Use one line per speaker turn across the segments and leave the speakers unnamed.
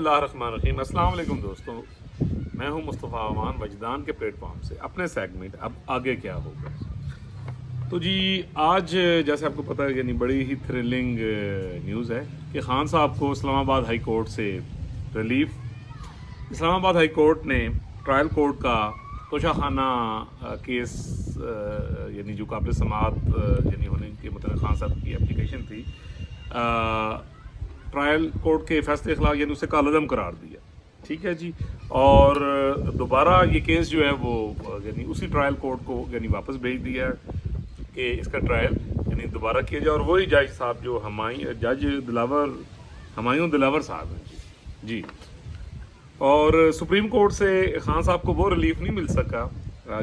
बिस्मिल्लाहिर्रहमानिर्रहीम। अस्सलाम वालेकुम दोस्तों, मैं हूं मुस्तफ़ा अमान वजदान के प्लेटफॉर्म से अपने सेगमेंट अब आगे क्या होगा। तो जी आज जैसे आपको पता है यानी बड़ी ही थ्रिलिंग न्यूज़ है कि खान साहब को इस्लामाबाद हाई कोर्ट से रिलीफ। इस्लामाबाद हाई कोर्ट ने ट्रायल कोर्ट का तोशाखाना केस यानी जो काबिल समाअत यानी होने के मतलब खान साहब की एप्लीकेशन थी, ट्रायल कोर्ट के फैसले के खिलाफ यानी उसे कालअदम करार दिया। ठीक है जी। और दोबारा ये केस जो है वो यानी उसी ट्रायल कोर्ट को यानी वापस भेज दिया है कि इसका ट्रायल यानी दोबारा किया जाए। और वही जज साहब जो हमायूं दिलावर साहब हैं जी। और सुप्रीम कोर्ट से खान साहब को वो रिलीफ नहीं मिल सका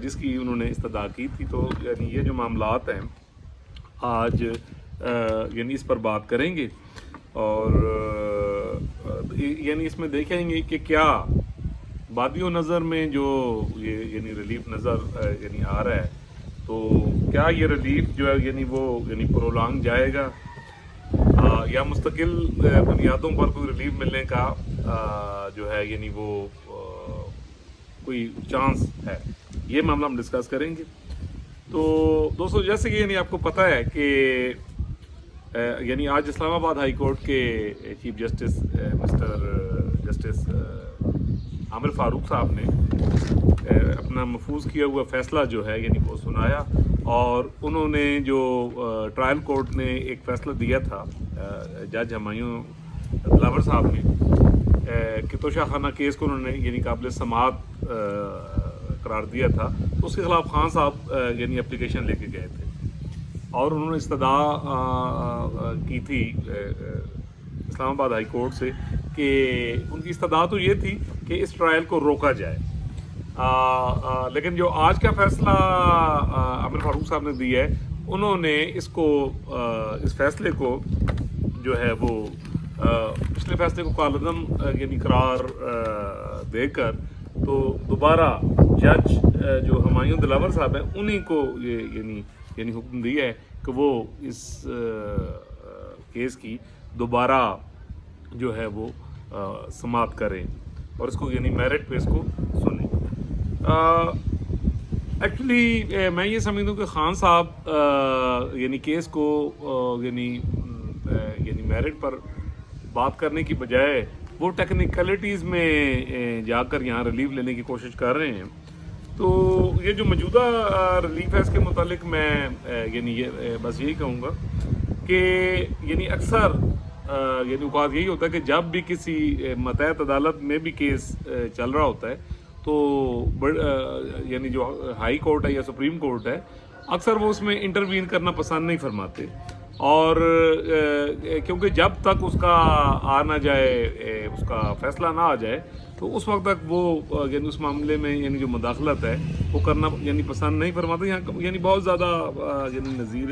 जिसकी उन्होंने इस्तदा की थी। तो यानी ये जो मामलात हैं आज यानी इस पर बात करेंगे और यानी इसमें देखेंगे कि क्या बादियों नज़र में जो ये यानी रिलीफ नज़र यानी आ रहा है, तो क्या ये रिलीफ जो है यानी वो यानी प्रोलॉन्ग जाएगा या मुस्तकिल बुनियादों पर कोई रिलीफ मिलने का जो है यानी वो कोई चांस है। ये मामला हम डिस्कस करेंगे। तो दोस्तों जैसे कि यानी आपको पता है कि यानी आज इस्लामाबाद हाई कोर्ट के chief justice mister justice Aamir Farooq साहब ने अपना महफूज किया हुआ फ़ैसला जो है यानी वो सुनाया। और उन्होंने जो ट्रायल कोर्ट ने एक फ़ैसला दिया था जज हमायूं दिलावर साहब ने कि तोशाखाना केस को उन्होंने यानी काबिल समाअत करार दिया था, तो उसके खिलाफ खान साहब यानी एप्लीकेशन लेके गए थे और उन्होंने इस्तदा की थी इस्लामाबाद हाई कोर्ट से कि उनकी इस्तदा तो ये थी कि इस ट्रायल को रोका जाए। लेकिन जो आज का फैसला आमिर फारूक साहब ने दिया है, उन्होंने इसको इस फैसले को जो है वो पिछले फैसले को कालअदम यानी करार देकर तो दोबारा जज जो हमायूं दिलावर साहब हैं उन्हीं को ये यानी हुक्म दिया है कि वो इस केस की दोबारा जो है वो समाअत करें और इसको यानी मेरिट पे इसको सुने। एक्चुअली मैं ये समझता हूँ कि खान साहब यानी केस को यानी मेरिट पर बात करने की बजाय वो टेक्निकलिटीज़ में जाकर यहाँ रिलीफ लेने की कोशिश कर रहे हैं। तो ये जो मौजूदा रिलीफ है इसके मुतालिक मैं यानी ये बस यही कहूँगा कि यानी अक्सर यानी औक़ात यही होता है कि जब भी किसी मतहत अदालत में भी केस चल रहा होता है तो यानी जो हाई कोर्ट है या सुप्रीम कोर्ट है, अक्सर वो उसमें इंटरवीन करना पसंद नहीं फरमाते। और क्योंकि जब तक उसका आ ना जाए उसका फ़ैसला ना आ जाए तो उस वक्त तक वो यानी उस मामले में यानी जो मुदाखलत है वो करना यानी पसंद नहीं फरमाते। यहाँ यानी बहुत ज़्यादा यानी नज़ीर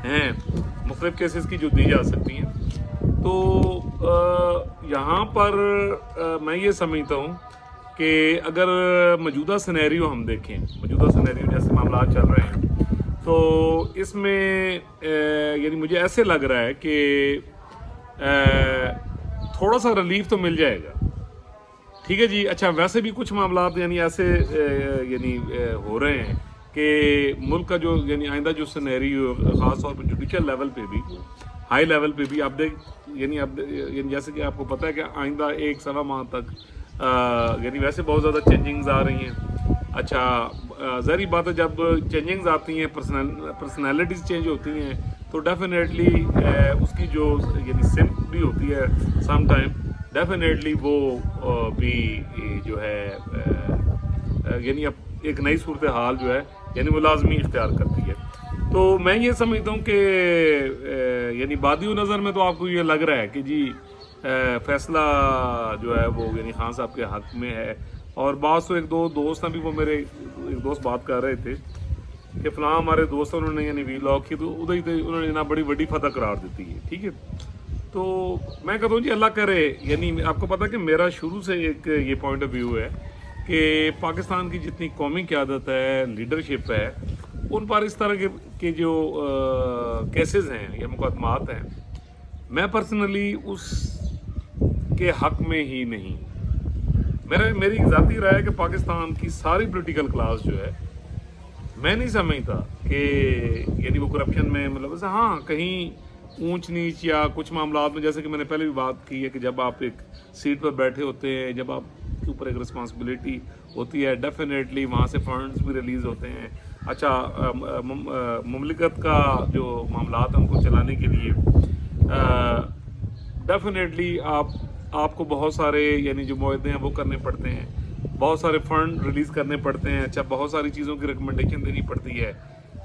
हैं मुख्तलिफ केसेस की जो दी जा सकती हैं। तो यहाँ पर मैं ये समझता हूँ कि अगर मौजूदा सिनेरियो हम देखें, मौजूदा सिनेरियो जैसे मामला चल रहे हैं, तो इसमें यानी मुझे ऐसे लग रहा है कि थोड़ा सा रिलीफ तो मिल जाएगा। ठीक है जी। अच्छा, वैसे भी कुछ मामलात यानी ऐसे यानी हो रहे हैं कि मुल्क का जो यानी आइंदा जो सिनेरियो ख़ास तौर पर जुडिशल लेवल पे भी, हाई लेवल पे भी आप यानी जैसे कि आपको पता है कि आइंदा एक सवा माह तक यानी वैसे बहुत ज़्यादा चेंजिंग्स आ रही हैं। अच्छा, ज़ाहिर बात है जब चेंजिंग्स आती हैं, पर्सनैलिटीज़ चेंज होती हैं, तो डेफिनेटली उसकी जो यानी सिम्प भी होती है सम टाइम, डेफिनेटली वो भी जो है यानी अब एक नई सूरत हाल जो है यानी वो लाजमी इख्तियार करती है। तो मैं ये समझता हूँ कि यानी बादियों नज़र में तो आपको ये लग रहा है कि जी फ़ैसला जो है वो यानी खान साहब के हक़ में है। और बात तो एक दो दोस्त हैं भी, वो मेरे एक दोस्त बात कर रहे थे कि फ़लाँ हमारे दोस्त उन्होंने यानी वीलॉग की तो उधर ही उन्होंने ना बड़ी बड़ी फतह करार देती है। ठीक है। तो मैं कहता हूँ जी अल्लाह करे, यानी आपको पता है कि मेरा शुरू से एक ये पॉइंट ऑफ व्यू है कि पाकिस्तान की जितनी कौमी क़यादत है, लीडरशिप है, उन पर इस तरह के जो केसेस हैं या मुकदमात हैं, मैं पर्सनली उस के हक में ही नहीं। मेरी ذاتی رائے ہے کہ پاکستان کی ساری پولیٹیکل کلاس جو ہے، میں نہیں سمجھتا کہ یعنی وہ کرپشن میں مطلب ہاں کہیں اونچ نیچ یا کچھ معاملات میں، جیسے کہ میں نے پہلے بھی بات کی ہے کہ جب آپ ایک سیٹ پر بیٹھے ہوتے ہیں، جب آپ کے اوپر ایک رسپانسبلٹی ہوتی ہے، ڈیفینیٹلی وہاں سے فنڈز بھی ریلیز ہوتے ہیں۔ اچھا، مملکت کا جو معاملات ہیں ان کو چلانے کے لیے ڈیفینیٹلی آپ کو بہت سارے یعنی جو معاہدے ہیں وہ کرنے پڑتے ہیں، بہت سارے فنڈ ریلیز کرنے پڑتے ہیں، اچھا بہت ساری چیزوں کی ریکمنڈیشن دینی پڑتی ہے،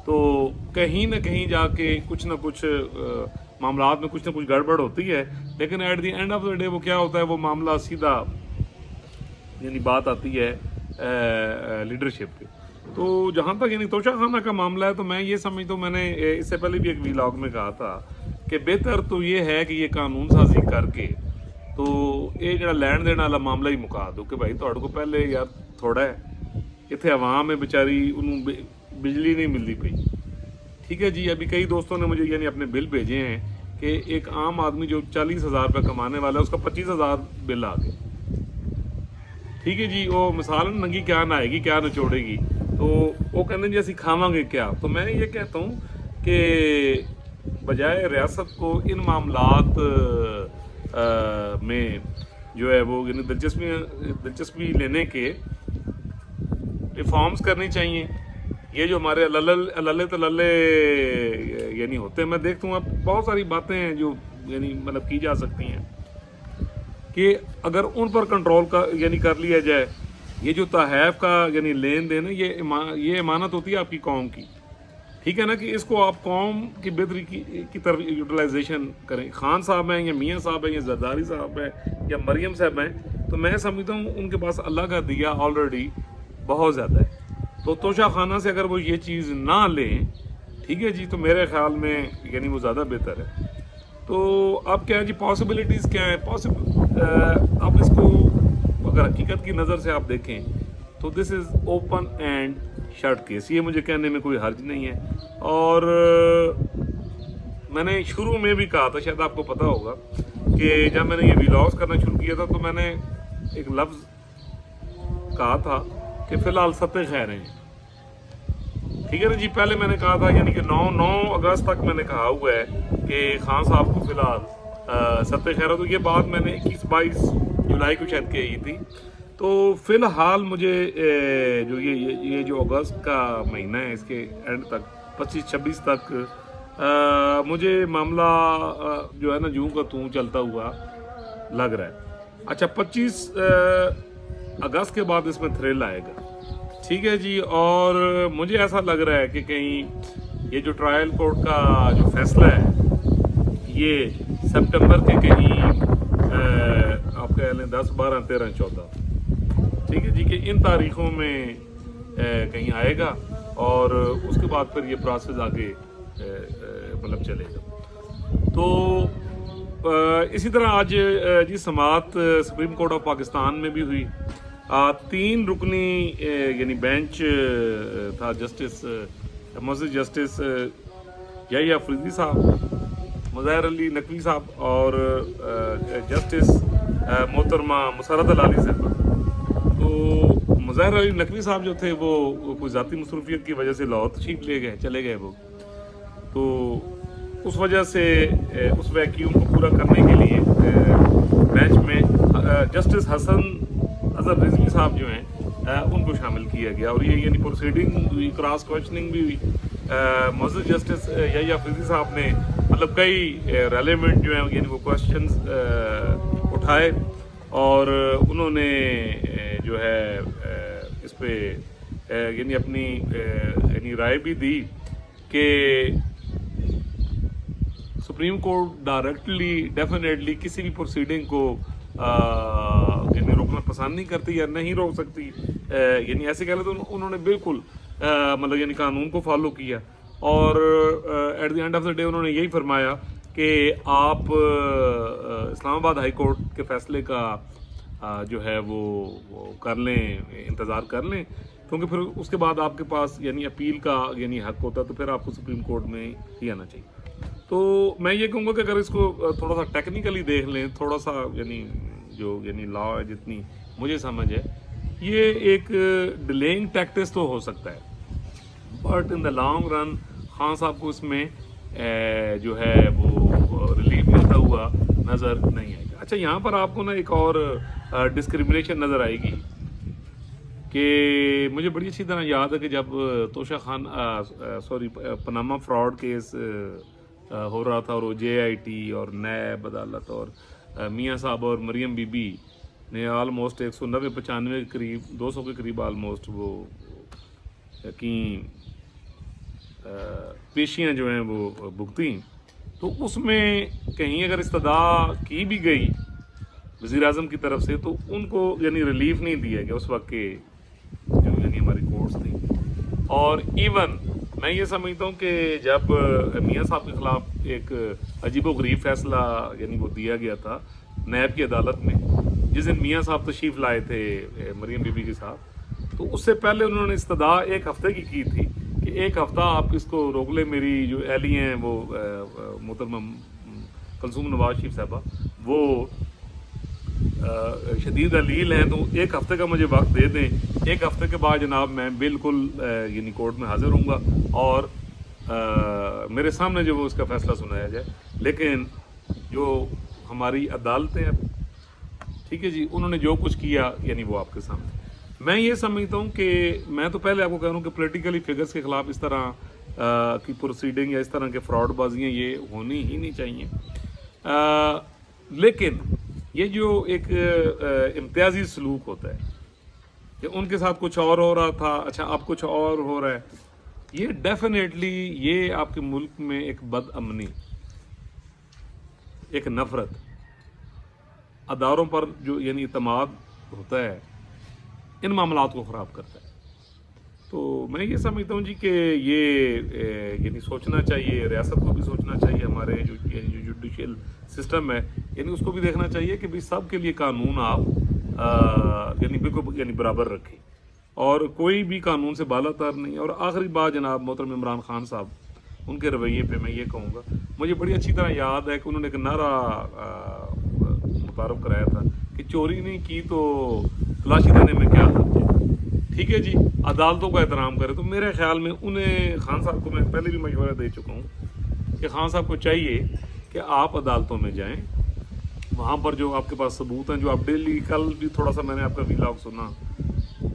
تو کہیں نہ کہیں جا کے کچھ نہ کچھ معاملات میں کچھ نہ کچھ گڑبڑ ہوتی ہے، لیکن at the end of the day وہ کیا ہوتا ہے، وہ معاملہ سیدھا یعنی بات آتی ہے لیڈرشپ پہ۔ تو جہاں تک یعنی توشہ خانہ کا معاملہ ہے، تو میں یہ سمجھتا ہوں، میں نے اس سے پہلے بھی ایک ویلاگ میں کہا تھا کہ بہتر تو یہ ہے کہ یہ قانون سازی کر کے تو یہ جڑا لین دین والا معاملہ ہی مکا دو کہ بھائی تھوڑے کو پہلے یار تھوڑا ہے، اتنے عوام ہے بیچاری انہوں بجلی نہیں ملتی پئی، ٹھیک ہے جی۔ ابھی کئی دوستوں نے مجھے یعنی اپنے بل بھیجے ہیں کہ ایک عام آدمی جو 40,000 روپے کمانے والا ہے، اس کا 25,000 بل آ گئے، ٹھیک ہے جی۔ وہ مثال ننگی کیا نہ آئے گی، کیا نچوڑے گی، تو وہ کہتے ہیں جی اسی کھاواں گے کیا۔ تو میں یہ کہتا ہوں کہ بجائے ریاست کو ان معاملات میں جو ہے وہ یعنی دلچسپی لینے کے ریفارمز کرنی چاہیے۔ یہ جو ہمارے اللہ تللے یعنی ہوتے ہیں، میں دیکھتا ہوں اب بہت ساری باتیں ہیں جو یعنی مطلب کی جا سکتی ہیں کہ اگر ان پر کنٹرول کا یعنی کر لیا جائے۔ یہ جو تحائف کا یعنی لین دین ہے، یہ امانت ہوتی ہے آپ کی قوم کی، ٹھیک ہے نا، کہ اس کو آپ قوم کی بہتری کی طرف یوٹیلائزیشن کریں۔ خان صاحب ہیں یا میاں صاحب ہیں یا زرداری صاحب ہیں یا مریم صاحب ہیں، تو میں سمجھتا ہوں ان کے پاس اللہ کا دیا آلریڈی بہت زیادہ ہے، تو توشہ خانہ سے اگر وہ یہ چیز نہ لیں، ٹھیک ہے جی، تو میرے خیال میں یعنی وہ زیادہ بہتر ہے۔ تو اب کیا ہے جی، پاسبلٹیز کیا ہیں، آپ اس کو اگر حقیقت کی نظر سے آپ دیکھیں تو this is open and shut case, یہ مجھے کہنے میں کوئی حرج نہیں ہے۔ اور میں نے شروع میں بھی کہا تھا، شاید آپ کو پتہ ہوگا کہ جب میں نے یہ ویلاگز کرنا شروع کیا تھا تو میں نے ایک لفظ کہا تھا کہ فی الحال ستِ خیر ہیں، ٹھیک ہے نا جی۔ پہلے میں نے کہا تھا یعنی کہ 9 اگست تک میں نے کہا ہوا ہے کہ خان صاحب کو فی الحال ستِ خیر ہے، تو یہ بات میں نے 21-22 جولائی کو شاید کہی تھی۔ تو فی الحال مجھے جو یہ جو اگست کا مہینہ ہے، اس کے اینڈ تک 25-26 تک مجھے معاملہ جو ہے نا جوں کا توں چلتا ہوا لگ رہا ہے۔ اچھا، 25 اگست کے بعد اس میں تھرل آئے گا، ٹھیک ہے جی۔ اور مجھے ایسا لگ رہا ہے کہ کہیں یہ جو ٹرائل کورٹ کا جو فیصلہ ہے یہ سپٹمبر کے کہیں آپ کہہ لیں 10, 12, 13, 14، ٹھیک ہے جی، کہ ان تاریخوں میں کہیں آئے گا اور اس کے بعد پھر یہ پروسیس آگے مطلب چلے گا۔ تو اسی طرح آج جی سماعت سپریم کورٹ آف پاکستان میں بھی ہوئی، 3 رکنی یعنی بینچ تھا، جسٹس مسز جسٹس یحییٰ فریدی صاحب، مظاہر علی نقوی صاحب اور جسٹس محترمہ مسرت العلی صاحب۔ تو مظاہر علی نقوی صاحب جو تھے وہ کوئی ذاتی مصروفیت کی وجہ سے لاہور تشریف چلے گئے وہ، تو اس وجہ سے اس ویکیوم کو پورا کرنے کے لیے بینچ میں جسٹس حسن اظہر رضوی صاحب جو ہیں ان کو شامل کیا گیا، اور یہ یعنی پروسیڈنگ ہوئی، کراس کوشچننگ بھی ہوئی۔ معزز جسٹس یحییٰ فریدی صاحب نے مطلب کئی ریلیونٹ جو ہیں یعنی وہ کوشچنز اٹھائے، اور انہوں نے جو ہے اس پہ یعنی اپنی یعنی رائے بھی دی کہ سپریم کورٹ ڈائریکٹلی ڈیفینیٹلی کسی بھی پروسیڈنگ کو یعنی روکنا پسند نہیں کرتی یا نہیں روک سکتی، یعنی ایسے کہہ لیں تو انہوں نے بالکل مطلب یعنی قانون کو فالو کیا، اور at the end of the day انہوں نے یہی فرمایا کہ آپ اسلام آباد ہائی کورٹ کے فیصلے کا جو ہے وہ کر لیں، انتظار کر لیں، کیونکہ پھر اس کے بعد آپ کے پاس یعنی اپیل کا یعنی حق ہوتا ہے، تو پھر آپ کو سپریم کورٹ میں ہی آنا چاہیے۔ تو میں یہ کہوں گا کہ اگر اس کو تھوڑا سا ٹیکنیکلی دیکھ لیں، تھوڑا سا یعنی जो यानी लॉ है, जितनी मुझे समझ है, ये एक डिलेइंग टैक्टिस तो हो सकता है, but in the long run Khan साहब को इसमें जो है वो रिलीफ मिलता हुआ नज़र नहीं आएगा। अच्छा, यहाँ पर आपको ना एक और डिस्क्रिमिनेशन नज़र आएगी कि मुझे बड़ी अच्छी तरह याद है कि जब तोशा खान पनामा फ्रॉड केस हो रहा था और वो JIT और नैब अदालत और मियाँ साहब और मरियम बीबी ने आलमोस्ट 190-95 के करीब 200 के करीब आलमोस्ट वो की पेशियाँ जो हैं वो भुगती, तो उसमें कहीं अगर इस्तदा की भी गई वज़ीर आज़म की तरफ से, तो उनको यानी रिलीफ नहीं दिया गया उस वक्त के जो यानी हमारी कोर्ट्स थी। और इवन मैं ये समझता हूँ कि जब मियाँ साहब के ख़िलाफ़ एक अजीबोगरीब फैसला यानी वो दिया गया था नैब की अदालत में, जिस दिन मियाँ साहब तशरीफ़ लाए थे मरियम बीबी के साथ, तो उससे पहले उन्होंने इस्तदा 1 हफ़्ते की थी कि 1 हफ़्ता आप इसको रोक ले। मेरी जो एहली हैं वो मोहतरमा कलसूम नवाज शरीफ साहबा, वो शदीद अलील हैं, तो 1 हफ़्ते का मुझे वक्त दे दें। 1 हफ़्ते के बाद जनाब मैं बिल्कुल यानी कोर्ट में हाज़िर हूँगा और मेरे सामने जो वो उसका फ़ैसला सुनाया जाए। लेकिन जो हमारी अदालतें अब, ठीक है जी, उन्होंने जो कुछ किया यानी वो आपके सामने। मैं ये समझता हूँ कि मैं तो पहले आपको कह रहा हूँ कि पॉलिटिकली फिगर्स के ख़िलाफ़ इस तरह की प्रोसीडिंग या इस तरह के फ्रॉड बाजियाँ ये होनी ही नहीं चाहिए। लेकिन ये जो एक इम्तियाजी सलूक होता है कि उनके साथ कुछ और हो रहा था, अच्छा अब कुछ और हो रहा है, ये डेफिनेटली ये आपके मुल्क में एक बदअमनी, एक नफ़रत, अदारों पर जो यानी इतमाद होता है, इन मामलात को ख़राब करता है। तो मैं ये समझता हूँ जी कि ये यानी सोचना चाहिए, रियासत को भी सोचना चाहिए, हमारे जो जुडिशल सिस्टम है यानी उसको भी देखना चाहिए कि भाई सब के लिए कानून आप यानी बिल्कुल यानी बराबर रखें और कोई भी कानून से बालातर नहीं। और आखिरी बात जनाब मोहतरम इमरान खान साहब, उनके रवैये पे मैं ये कहूँगा, मुझे बड़ी अच्छी तरह याद है कि उन्होंने एक नारा मुतारफ़ कराया था कि चोरी नहीं की तो तलाशी देने में क्या हर्ज है। ठीक है जी, अदालतों का एहतराम करें। तो मेरे ख्याल में उन्हें, खान साहब को मैं पहले भी मशवरा दे चुका हूँ कि खान साहब को चाहिए कि आप अदालतों में जाएं, वहाँ पर जो आपके पास सबूत हैं, जो आप डेली, कल भी थोड़ा सा मैंने आपका वीलॉग सुना,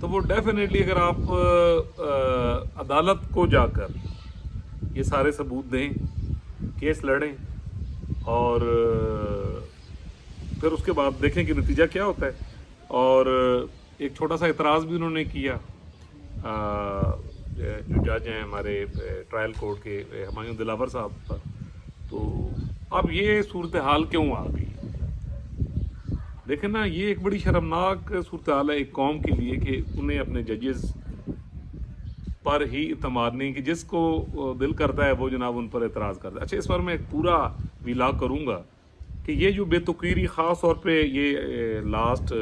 तो वो डेफिनेटली अगर आप अदालत को जाकर ये सारे सबूत दें, केस लड़ें और फिर उसके बाद देखें कि नतीजा क्या होता है। और एक छोटा सा इतराज़ भी उन्होंने किया जो जज हैं हमारे ट्रायल कोर्ट के, हुमायूं दिलावर साहब पर। तो अब ये सूरत हाल क्यों आ गई? देखें ना, ये एक बड़ी शर्मनाक सूरत हाल है एक कौम के लिए कि उन्हें अपने जजेस पर ही इतमाद नहीं, कि जिसको दिल करता है वो जनाब उन पर एतराज़ करता है। अच्छा, इस पर मैं एक पूरा विलाग करूँगा कि ये जो बेतुकीरी, ख़ास तौर पे ये लास्ट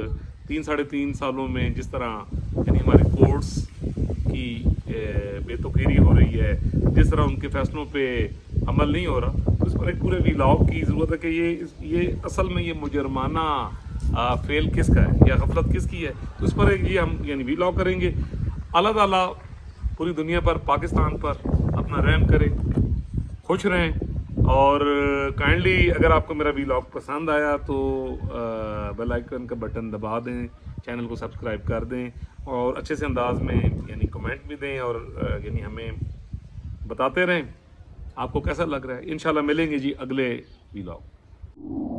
3-3.5 सालों में जिस तरह यानी हमारी कोर्ट्स की बेतुकीरी हो रही है, जिस तरह उनके फैसलों पे अमल नहीं हो रहा, तो इस पर एक पूरे विलाग की ज़रूरत है कि ये असल में ये मुजरमाना फेल किसका है या गफलत किसकी है। तो इस पर ये हम यानी विलाग करेंगे। अल्लाह ताला पूरी दुनिया पर, पाकिस्तान पर अपना रहम करे, खुश रहें। और काइंडली अगर आपको मेरा वीलॉग पसंद आया तो बेल आइकन का बटन दबा दें, चैनल को सब्सक्राइब कर दें और अच्छे से अंदाज में यानी कमेंट भी दें और यानी हमें बताते रहें आपको कैसा लग रहा है। इंशाल्लाह मिलेंगे जी अगले वीलॉग।